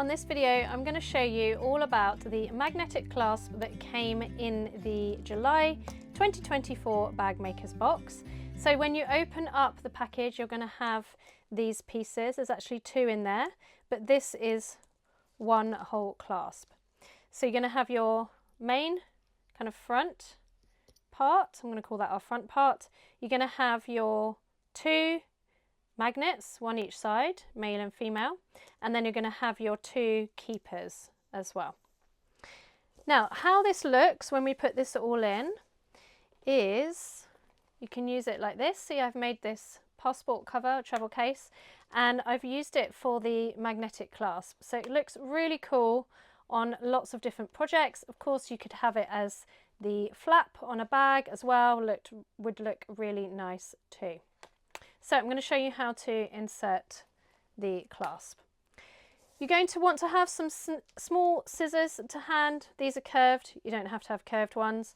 on this video I'm going to show you all about the magnetic clasp that came in the July 2024 bag makers box. So when you open up the package you're going to have these pieces. There's actually two in there, but this is one whole clasp. So you're going to have your main kind of front part. I'm going to call that our front part. You're going to have your two magnets, one each side, male and female, and then you're going to have your two keepers as well. Now, how this looks when we put this all in is you can use it like this. See, I've made this passport cover, travel case, and I've used it for the magnetic clasp. So it looks really cool on lots of different projects. Of course, you could have it as the flap on a bag as well. Would look really nice too. So I'm going to show you how to insert the clasp. You're going to want to have some small scissors to hand. These are curved. You don't have to have curved ones.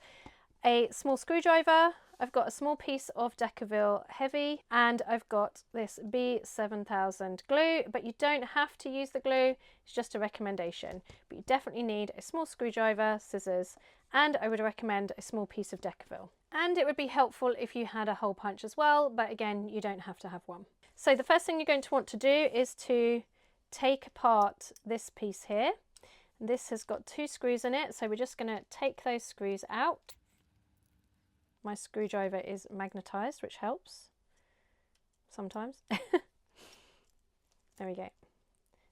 A small screwdriver. I've got a small piece of Decaville Heavy, and I've got this B7000 glue, but you don't have to use the glue. It's just a recommendation, but you definitely need a small screwdriver, scissors, and I would recommend a small piece of Decaville. And it would be helpful if you had a hole punch as well, but again, you don't have to have one. So the first thing you're going to want to do is to take apart this piece here. This has got two screws in it, so we're just going to take those screws out. My screwdriver is magnetized, which helps sometimes. There we go.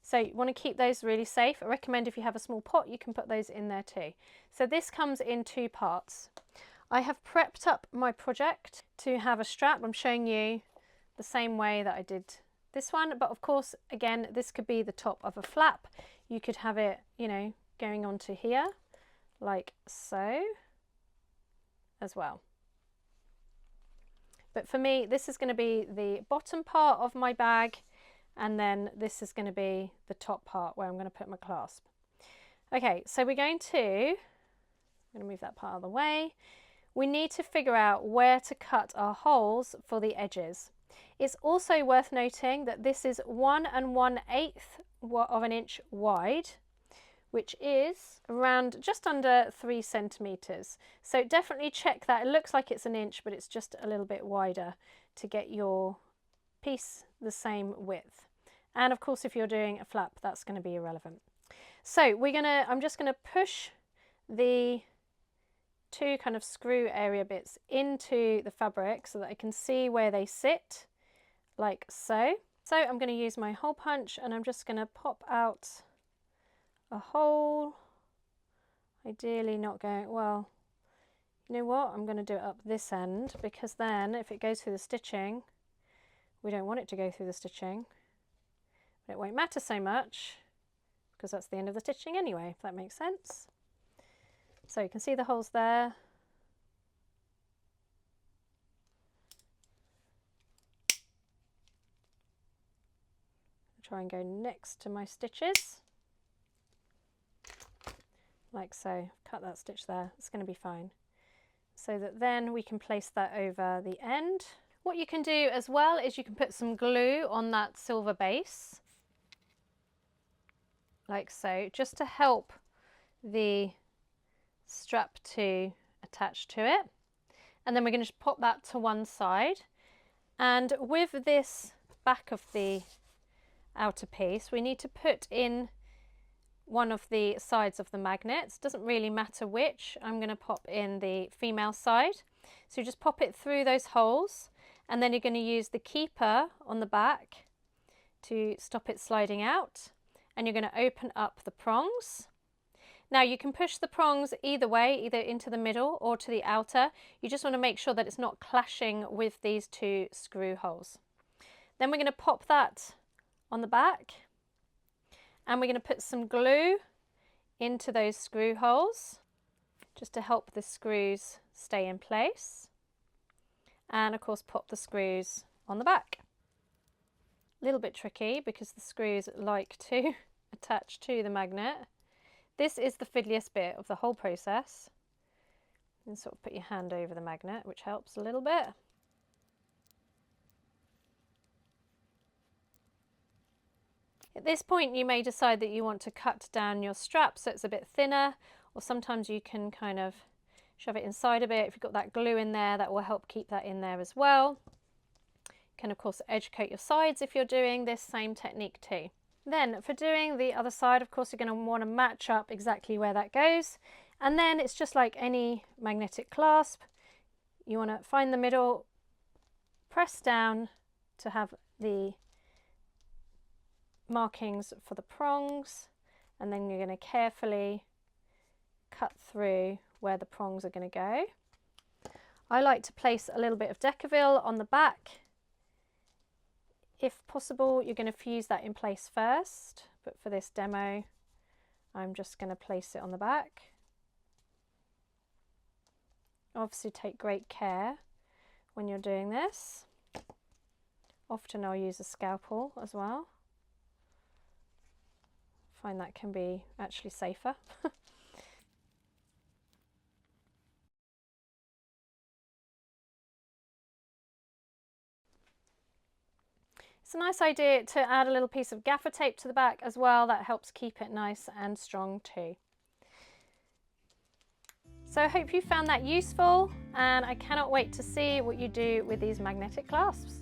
So you want to keep those really safe. I recommend if you have a small pot, you can put those in there too. So this comes in two parts. I have prepped up my project to have a strap. I'm showing you the same way that I did this one, but of course, again, this could be the top of a flap. You could have it, you know, going onto here like so as well. But for me, this is going to be the bottom part of my bag, and then this is going to be the top part where I'm going to put my clasp. Okay, so I'm going to move that part out of the way. We need to figure out where to cut our holes for the edges. It's also worth noting that this is 1 1/8 of an inch wide, which is around just under 3 centimeters. So definitely check that. It looks like it's an inch, but it's just a little bit wider to get your piece the same width. And of course, if you're doing a flap, that's going to be irrelevant. So I'm just going to push the two kind of screw area bits into the fabric so that I can see where they sit, like so. So I'm going to use my hole punch, and I'm just going to pop out a hole, ideally not going, well, you know what, I'm going to do it up this end, because then if it goes through the stitching, we don't want it to go through the stitching, but it won't matter so much because that's the end of the stitching anyway, if that makes sense. So you can see the holes there. Try and go next to my stitches. Like so. Cut that stitch there, it's going to be fine. So that then we can place that over the end. What you can do as well is you can put some glue on that silver base, like so, just to help the strap to attach to it. And then we're going to just pop that to one side. And with this back of the outer piece, we need to put in one of the sides of the magnets. Doesn't really matter which. I'm going to pop in the female side. So you just pop it through those holes, and then you're going to use the keeper on the back to stop it sliding out, and you're going to open up the prongs. Now you can push the prongs either way, either into the middle or to the outer. You just want to make sure that it's not clashing with these two screw holes. Then we're going to pop that on the back, and we're going to put some glue into those screw holes just to help the screws stay in place, and of course pop the screws on the back. A little bit tricky because the screws like to attach to the magnet. This is the fiddliest bit of the whole process. And sort of put your hand over the magnet, which helps a little bit. At this point you may decide that you want to cut down your strap so it's a bit thinner, or sometimes you can kind of shove it inside a bit. If you've got that glue in there, that will help keep that in there as well. You can of course edge coat your sides if you're doing this same technique too. Then for doing the other side, of course, you're going to want to match up exactly where that goes. And then it's just like any magnetic clasp. You want to find the middle, press down to have the markings for the prongs, and then you're going to carefully cut through where the prongs are going to go. I like to place a little bit of Decaville on the back. If possible, you're going to fuse that in place first, but for this demo I'm just going to place it on the back. Obviously take great care when you're doing this. Often I'll use a scalpel as well. Find that can be actually safer. It's a nice idea to add a little piece of gaffer tape to the back as well. That helps keep it nice and strong too. So I hope you found that useful, and I cannot wait to see what you do with these magnetic clasps.